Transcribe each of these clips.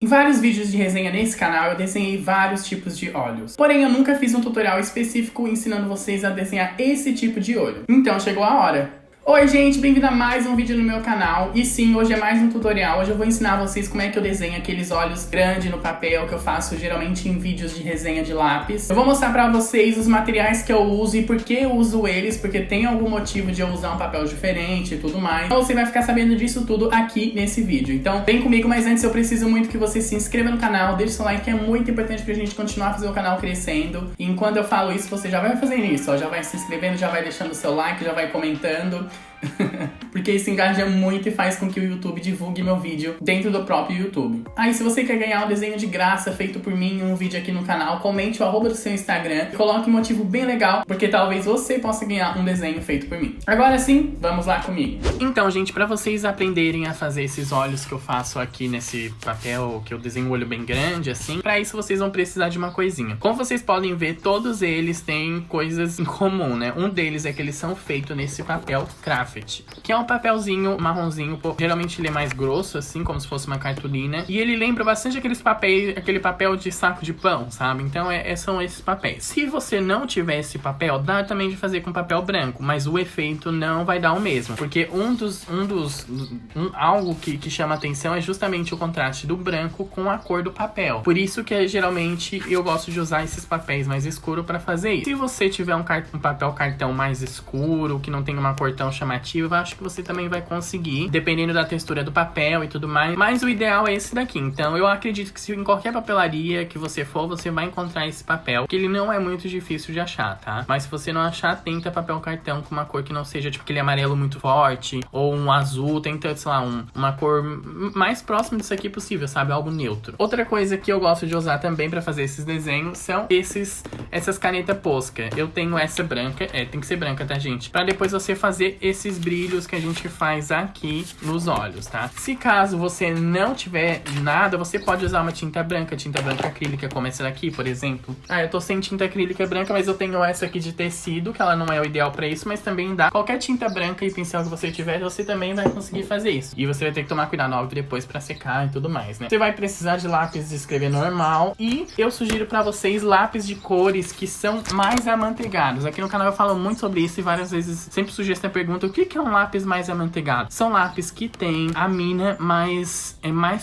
Em vários vídeos de resenha nesse canal, eu desenhei vários tipos de olhos. Porém, eu nunca fiz um tutorial específico ensinando vocês a desenhar esse tipo de olho. Então, chegou a hora! Oi gente, bem-vindo a mais um vídeo no meu canal. E sim, hoje é mais um tutorial. Hoje eu vou ensinar vocês como é que eu desenho aqueles olhos grandes no papel que eu faço geralmente em vídeos de resenha de lápis. Eu vou mostrar pra vocês os materiais que eu uso e por que eu uso eles, porque tem algum motivo de eu usar um papel diferente e tudo mais. Então você vai ficar sabendo disso tudo aqui nesse vídeo. Então vem comigo, mas antes eu preciso muito que você se inscreva no canal, deixe seu like que é muito importante pra gente continuar a fazer o canal crescendo. E enquanto eu falo isso, você já vai fazendo isso, ó, já vai se inscrevendo, já vai deixando o seu like, já vai comentando. Porque isso engaja muito e faz com que o YouTube divulgue meu vídeo dentro do próprio YouTube. Aí, se você quer ganhar um desenho de graça feito por mim em um vídeo aqui no canal, comente o arroba do seu Instagram e coloque um motivo bem legal, porque talvez você possa ganhar um desenho feito por mim. Agora sim, vamos lá comigo. Então, gente, pra vocês aprenderem a fazer esses olhos que eu faço aqui nesse papel, que eu desenho um olho bem grande, assim, pra isso vocês vão precisar de uma coisinha. Como vocês podem ver, todos eles têm coisas em comum, né? Um deles é que eles são feitos nesse papel craft, que é um papelzinho marronzinho, geralmente ele é mais grosso, assim, como se fosse uma cartolina, e ele lembra bastante aquele papel de saco de pão, sabe? Então são esses papéis. Se você não tiver esse papel, dá também de fazer com papel branco, mas o efeito não vai dar o mesmo, porque algo que chama atenção é justamente o contraste do branco com a cor do papel. Por isso que geralmente eu gosto de usar esses papéis mais escuros para fazer isso. Se você tiver um papel cartão mais escuro, que não tem uma cor tão chamativa, eu acho que você também vai conseguir, dependendo da textura do papel e tudo mais. Mas o ideal é esse daqui. Então eu acredito que se em qualquer papelaria que você for, você vai encontrar esse papel, que ele não é muito difícil de achar, tá? Mas se você não achar, tenta papel cartão com uma cor que não seja tipo aquele amarelo muito forte, ou um azul, tenta, sei lá, uma cor mais próxima disso aqui possível, sabe? Algo neutro. Outra coisa que eu gosto de usar também pra fazer esses desenhos são essas canetas Posca. Eu tenho essa branca, tem que ser branca, tá, gente? Pra depois você fazer esses brilhos que a gente faz aqui nos olhos, tá? Se caso você não tiver nada, você pode usar uma tinta branca acrílica, como essa daqui, por exemplo. Eu tô sem tinta acrílica branca, mas eu tenho essa aqui de tecido, que ela não é o ideal pra isso, mas também dá. Qualquer tinta branca e pincel que você tiver, você também vai conseguir fazer isso. E você vai ter que tomar cuidado, óbvio, depois pra secar e tudo mais, né? Você vai precisar de lápis de escrever normal e eu sugiro pra vocês lápis de cores que são mais amanteigados. Aqui no canal eu falo muito sobre isso e várias vezes sempre surge essa pergunta: o que é um lápis mais amanteigado? São lápis que tem a mina mais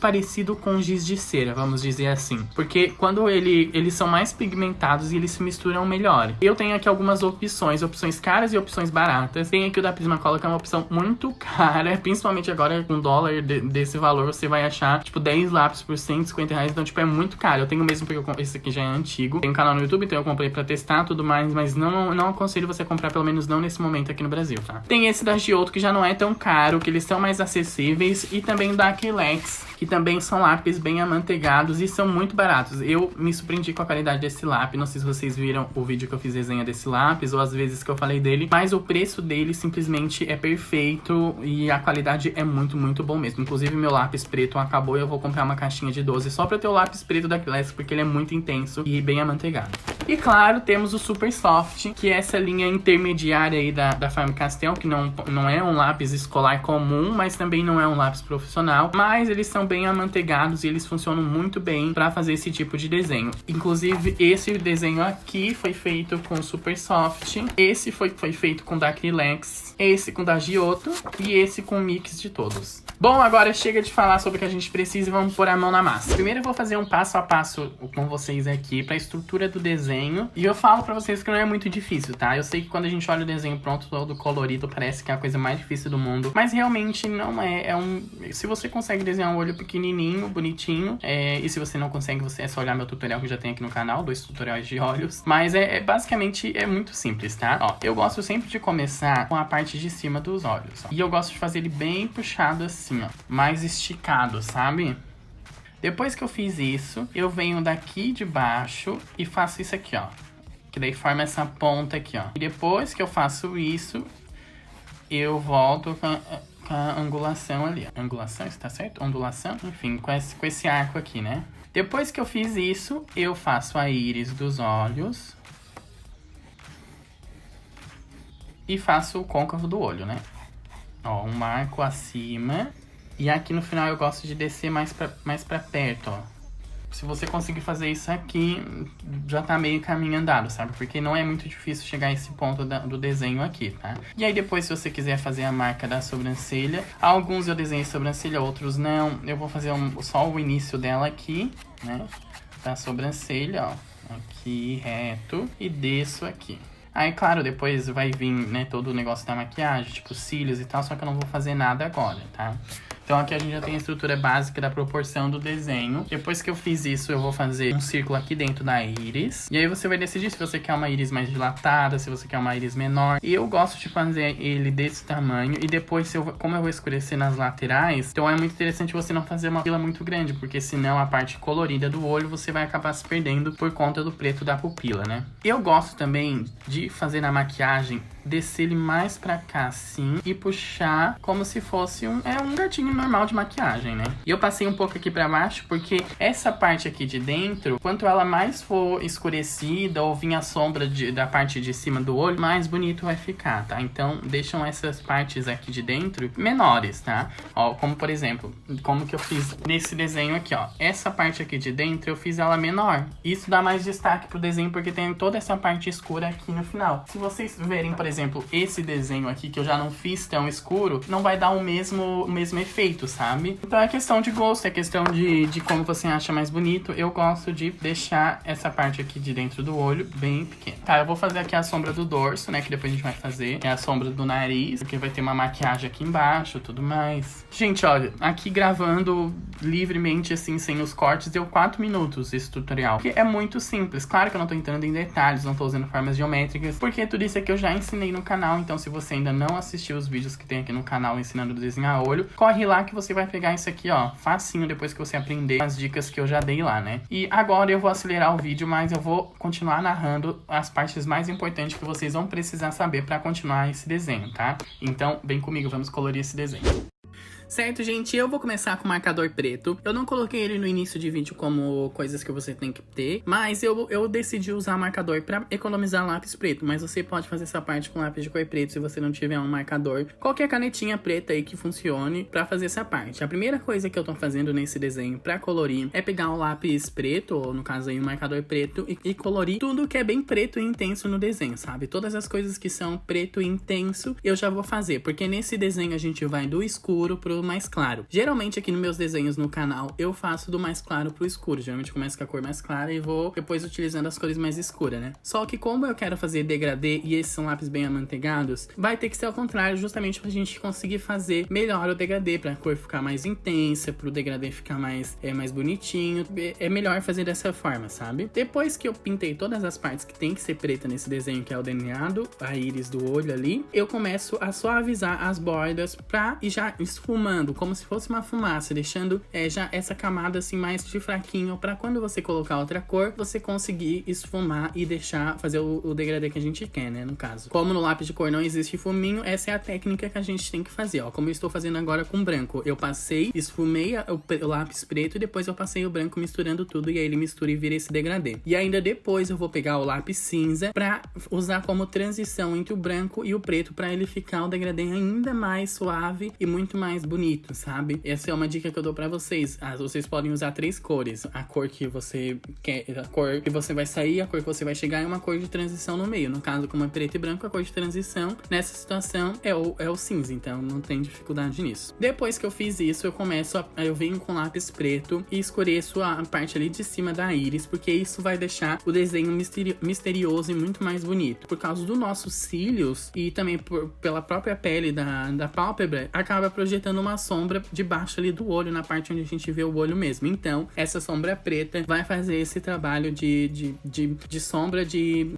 parecido com giz de cera, vamos dizer assim. Porque quando eles são mais pigmentados e eles se misturam melhor. Eu tenho aqui algumas opções caras e opções baratas. Tem aqui o da Prismacolor, que é uma opção muito cara, principalmente agora com dólar desse valor, você vai achar, tipo, 10 lápis por R$150, então, tipo, é muito caro. Eu tenho mesmo porque esse aqui já é antigo. Tem um canal no YouTube, então eu comprei pra testar tudo mais, mas não aconselho você comprar, pelo menos não nesse momento aqui no Brasil, tá? Tem esse da Giotto, que já não é tão caro, que eles são mais acessíveis, e também da Acrylex, que também são lápis bem amanteigados e são muito baratos. Eu me surpreendi com a qualidade desse lápis, não sei se vocês viram o vídeo que eu fiz resenha desse lápis, ou as vezes que eu falei dele, mas o preço dele simplesmente é perfeito e a qualidade é muito, muito bom mesmo. Inclusive meu lápis preto acabou e eu vou comprar uma caixinha de 12 só pra ter o lápis preto da Acrylex, porque ele é muito intenso e bem amanteigado. E claro, temos o Super Soft, que é essa linha intermediária aí da Faber-Castell, que não é um lápis escolar comum, mas também não é um lápis profissional, mas eles são bem amanteigados e eles funcionam muito bem para fazer esse tipo de desenho. Inclusive, esse desenho aqui foi feito com Super Soft, esse foi feito com da Acrylex, esse com da Giotto e esse com mix de todos. Bom, agora chega de falar sobre o que a gente precisa e vamos pôr a mão na massa. Primeiro eu vou fazer um passo a passo com vocês aqui para a estrutura do desenho. E eu falo para vocês que não é muito difícil, tá? Eu sei que quando a gente olha o desenho pronto, todo colorido, parece que é a coisa mais difícil do mundo. Mas realmente não é. Se você consegue desenhar um olho pequenininho, bonitinho, e se você não consegue, é só olhar meu tutorial que já tem aqui no canal, 2 tutoriais de olhos. Mas basicamente é muito simples, tá? Ó, eu gosto sempre de começar com a parte de cima dos olhos. Ó. E eu gosto de fazer ele bem puxado assim, ó, mais esticado, sabe? Depois que eu fiz isso, eu venho daqui de baixo e faço isso aqui, ó. Que daí forma essa ponta aqui, ó. E depois que eu faço isso, eu volto com a angulação ali, ó. Angulação, isso tá certo? Ondulação? Enfim, com esse arco aqui, né? Depois que eu fiz isso, eu faço a íris dos olhos. E faço o côncavo do olho, né? Ó, um marco acima E aqui no final eu gosto de descer mais pra perto, ó. Se você conseguir fazer isso aqui, já tá meio caminho andado, sabe? Porque não é muito difícil chegar a esse ponto do desenho aqui, tá? E aí depois, se você quiser fazer a marca da sobrancelha, alguns eu desenhei sobrancelha, outros não. Eu vou fazer só o início dela aqui, né? Da sobrancelha, ó. Aqui, reto. E desço aqui. Aí, claro, depois vai vir, né, todo o negócio da maquiagem, tipo cílios e tal, só que eu não vou fazer nada agora, tá? Então aqui a gente já tem a estrutura básica da proporção do desenho. Depois que eu fiz isso, eu vou fazer um círculo aqui dentro da íris. E aí você vai decidir se você quer uma íris mais dilatada, se você quer uma íris menor. E eu gosto de fazer ele desse tamanho. E depois, como eu vou escurecer nas laterais, então é muito interessante você não fazer uma fila muito grande, porque senão a parte colorida do olho você vai acabar se perdendo por conta do preto da pupila, né? Eu gosto também de fazer na maquiagem, descer ele mais pra cá assim e puxar como se fosse um gatinho normal de maquiagem, né? E eu passei um pouco aqui pra baixo porque essa parte aqui de dentro, quanto ela mais for escurecida ou vir a sombra da parte de cima do olho, mais bonito vai ficar, tá? Então deixam essas partes aqui de dentro menores, tá? Ó, como por exemplo, como que eu fiz nesse desenho aqui, ó. Essa parte aqui de dentro eu fiz ela menor. Isso dá mais destaque pro desenho porque tem toda essa parte escura aqui no final. Se vocês verem, por exemplo, esse desenho aqui que eu já não fiz tão escuro, não vai dar o mesmo efeito, sabe? Então é questão de gosto, é questão de como você acha mais bonito. Eu gosto de deixar essa parte aqui de dentro do olho bem pequena. Tá, eu vou fazer aqui a sombra do dorso, né, que depois a gente vai fazer. É a sombra do nariz, porque vai ter uma maquiagem aqui embaixo, tudo mais. Gente, olha, aqui gravando livremente, assim, sem os cortes, deu 4 minutos esse tutorial. Que é muito simples. Claro que eu não tô entrando em detalhes, não tô usando formas geométricas, porque tudo isso aqui eu já ensinei no canal. Então, se você ainda não assistiu os vídeos que tem aqui no canal ensinando a desenhar olho, corre lá que você vai pegar isso aqui, ó, facinho, depois que você aprender as dicas que eu já dei lá, né? E agora eu vou acelerar o vídeo, mas eu vou continuar narrando as partes mais importantes que vocês vão precisar saber pra continuar esse desenho, tá? Então, vem comigo, vamos colorir esse desenho. Certo, gente? Eu vou começar com o marcador preto. Eu não coloquei ele no início de vídeo como coisas que você tem que ter, mas eu decidi usar marcador pra economizar lápis preto. Mas você pode fazer essa parte com lápis de cor preto se você não tiver um marcador. Qualquer canetinha preta aí que funcione pra fazer essa parte. A primeira coisa que eu tô fazendo nesse desenho pra colorir é pegar o lápis preto, ou no caso aí o marcador preto, e colorir tudo que é bem preto e intenso no desenho, sabe? Todas as coisas que são preto e intenso eu já vou fazer, porque nesse desenho a gente vai do escuro pro mais claro. Geralmente aqui nos meus desenhos no canal eu faço do mais claro pro escuro. Geralmente começo com a cor mais clara e vou depois utilizando as cores mais escuras, né? Só que como eu quero fazer degradê e esses são lápis bem amanteigados, vai ter que ser ao contrário, justamente pra gente conseguir fazer melhor o degradê, pra cor ficar mais intensa, pro degradê ficar mais bonitinho. É melhor fazer dessa forma, sabe? Depois que eu pintei todas as partes que tem que ser preta nesse desenho, que é o delineado, a íris do olho ali, eu começo a suavizar as bordas pra ir já esfumando, como se fosse uma fumaça, deixando já essa camada assim mais de fraquinho, pra quando você colocar outra cor, você conseguir esfumar e deixar fazer o degradê que a gente quer, né, no caso. Como no lápis de cor não existe fuminho, essa é a técnica que a gente tem que fazer, ó. Como eu estou fazendo agora com branco, eu passei, esfumei o lápis preto e depois eu passei o branco misturando tudo, e aí ele mistura e vira esse degradê. E ainda depois eu vou pegar o lápis cinza pra usar como transição entre o branco e o preto, pra ele ficar o degradê ainda mais suave e muito mais bonito, sabe? Essa é uma dica que eu dou pra vocês. Vocês podem usar 3 cores. A cor que você quer, a cor que você vai sair, a cor que você vai chegar e uma cor de transição no meio. No caso, como é preto e branco, a cor de transição nessa situação é o cinza, então não tem dificuldade nisso. Depois que eu fiz isso, eu venho com lápis preto e escureço a parte ali de cima da íris, porque isso vai deixar o desenho misterioso e muito mais bonito. Por causa dos nossos cílios e também pela própria pele da pálpebra, acaba projetando uma sombra debaixo ali do olho, na parte onde a gente vê o olho mesmo. Então, essa sombra preta vai fazer esse trabalho de sombra,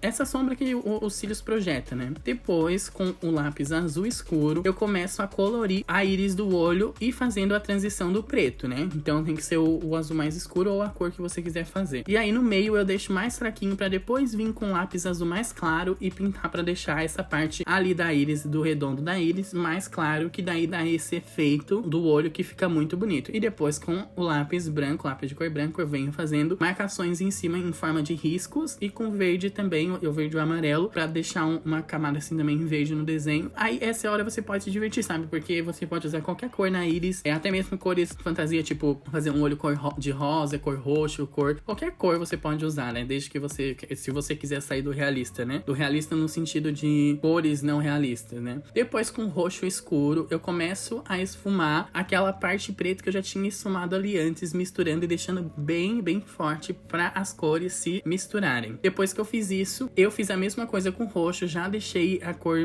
essa sombra que os cílios projeta, né? Depois, com o lápis azul escuro, eu começo a colorir a íris do olho e fazendo a transição do preto, né? Então, tem que ser o azul mais escuro ou a cor que você quiser fazer. E aí, no meio, eu deixo mais fraquinho pra depois vir com o lápis azul mais claro e pintar pra deixar essa parte ali da íris, do redondo da íris, mais claro, que daí dá esse efeito peito do olho, que fica muito bonito. E depois com o lápis branco, lápis de cor branco, eu venho fazendo marcações em cima em forma de riscos, e com verde também, o verde e o amarelo, pra deixar uma camada assim também em verde no desenho. Aí essa hora você pode se divertir, sabe? Porque você pode usar qualquer cor na íris, até mesmo cores fantasia, tipo fazer um olho cor de rosa, cor roxo, qualquer cor você pode usar, né? Desde que você, se você quiser sair do realista, né? Do realista no sentido de cores não realistas, né? Depois com roxo escuro, eu começo a esfumar aquela parte preta que eu já tinha esfumado ali antes, misturando e deixando bem, bem forte para as cores se misturarem. Depois que eu fiz isso, eu fiz a mesma coisa com roxo, já deixei a cor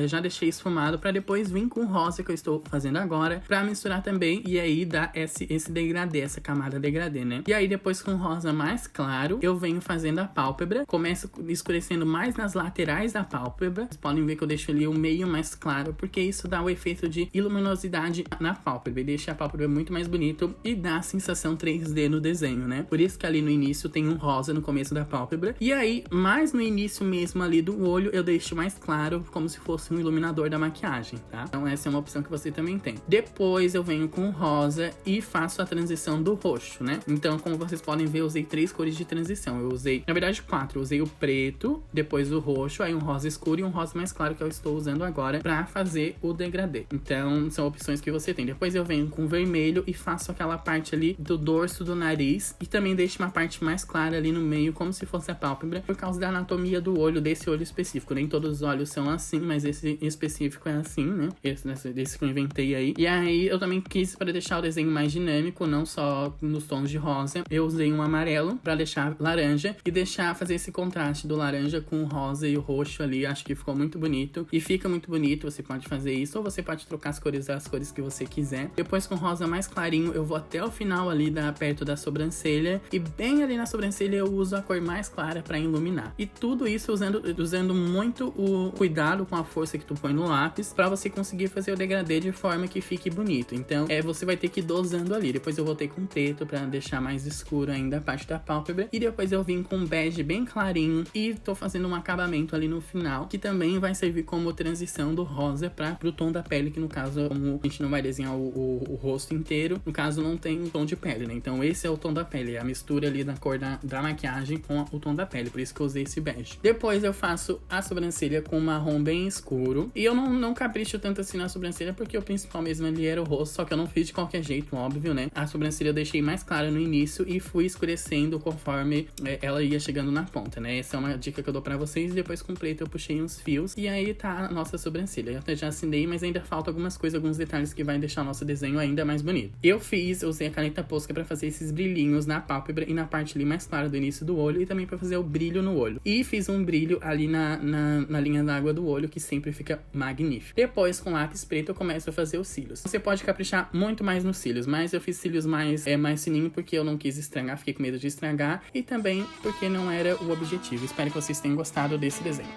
já deixei esfumado para depois vir com rosa, que eu estou fazendo agora, para misturar também e aí dar esse degradê, essa camada degradê, né? E aí depois com rosa mais claro, eu venho fazendo a pálpebra, começo escurecendo mais nas laterais da pálpebra. Vocês podem ver que eu deixo ali o meio mais claro, porque isso dá o efeito de luminosidade na pálpebra e deixa a pálpebra muito mais bonito e dá a sensação 3D no desenho, né? Por isso que ali no início tem um rosa no começo da pálpebra. E aí, mais no início mesmo ali do olho, eu deixo mais claro, como se fosse um iluminador da maquiagem, tá? Então essa é uma opção que você também tem. Depois eu venho com rosa e faço a transição do roxo, né? Então, como vocês podem ver, eu usei 3 cores de transição. Eu usei, na verdade, 4. Eu usei o preto, depois o roxo, aí um rosa escuro e um rosa mais claro, que eu estou usando agora pra fazer o degradê. Então, são opções que você tem. Depois eu venho com vermelho e faço aquela parte ali do dorso do nariz e também deixo uma parte mais clara ali no meio, como se fosse a pálpebra, por causa da anatomia do olho, desse olho específico. Nem todos os olhos são assim, mas esse específico é assim, né? Esse que eu inventei aí. E aí, eu também quis, para deixar o desenho mais dinâmico, não só nos tons de rosa, eu usei um amarelo pra deixar laranja e fazer esse contraste do laranja com o rosa e o roxo ali. Acho que ficou muito bonito e fica muito bonito. Você pode fazer isso ou você pode trocar as cores que você quiser. Depois com rosa mais clarinho, eu vou até o final ali, perto da sobrancelha, e bem ali na sobrancelha eu uso a cor mais clara pra iluminar. E tudo isso usando muito o cuidado com a força que tu põe no lápis, pra você conseguir fazer o degradê de forma que fique bonito. Então, você vai ter que ir dosando ali. Depois eu voltei com preto pra deixar mais escuro ainda a parte da pálpebra, e depois eu vim com um bege bem clarinho e tô fazendo um acabamento ali no final, que também vai servir como transição do rosa pro tom da pele, que no caso, como a gente não vai desenhar o rosto inteiro, no caso não tem tom de pele, né? Então esse é o tom da pele, é a mistura ali da cor da maquiagem com o tom da pele, por isso que eu usei esse bege. Depois eu faço a sobrancelha com marrom bem escuro, e eu não capricho tanto assim na sobrancelha, porque o principal mesmo ali era o rosto, só que eu não fiz de qualquer jeito, óbvio, né? A sobrancelha eu deixei mais clara no início e fui escurecendo conforme ela ia chegando na ponta, né? Essa é uma dica que eu dou pra vocês. Depois com preto eu puxei uns fios e aí tá a nossa sobrancelha. Eu até já assinei, mas ainda falta algumas coisas, alguns detalhes que vai deixar o nosso desenho ainda mais bonito. Eu usei a caneta Posca pra fazer esses brilhinhos na pálpebra e na parte ali mais clara do início do olho, e também pra fazer o brilho no olho. E fiz um brilho ali na linha d'água do olho, que sempre fica magnífico. Depois, com lápis preto, eu começo a fazer os cílios. Você pode caprichar muito mais nos cílios, mas eu fiz cílios mais fininho porque eu não quis estragar, fiquei com medo de estragar, e também porque não era o objetivo. Espero que vocês tenham gostado desse desenho.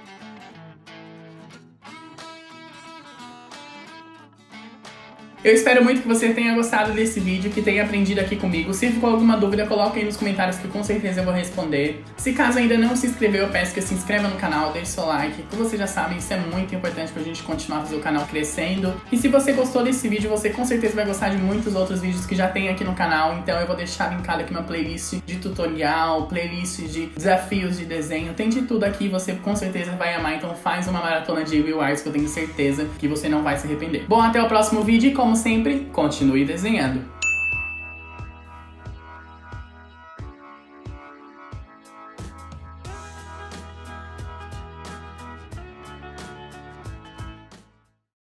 Eu espero muito que você tenha gostado desse vídeo, que tenha aprendido aqui comigo. Se ficou alguma dúvida, coloque aí nos comentários que com certeza eu vou responder. Se caso ainda não se inscreveu, eu peço que se inscreva no canal, deixe seu like. Como vocês já sabem, isso é muito importante pra gente continuar a fazer o canal crescendo. E se você gostou desse vídeo, você com certeza vai gostar de muitos outros vídeos que já tem aqui no canal. Então eu vou deixar linkado aqui uma playlist de tutorial, playlist de desafios de desenho. Tem de tudo aqui, você com certeza vai amar. Então faz uma maratona de Will Arts que eu tenho certeza que você não vai se arrepender. Bom, até o próximo vídeo e como sempre, continue desenhando.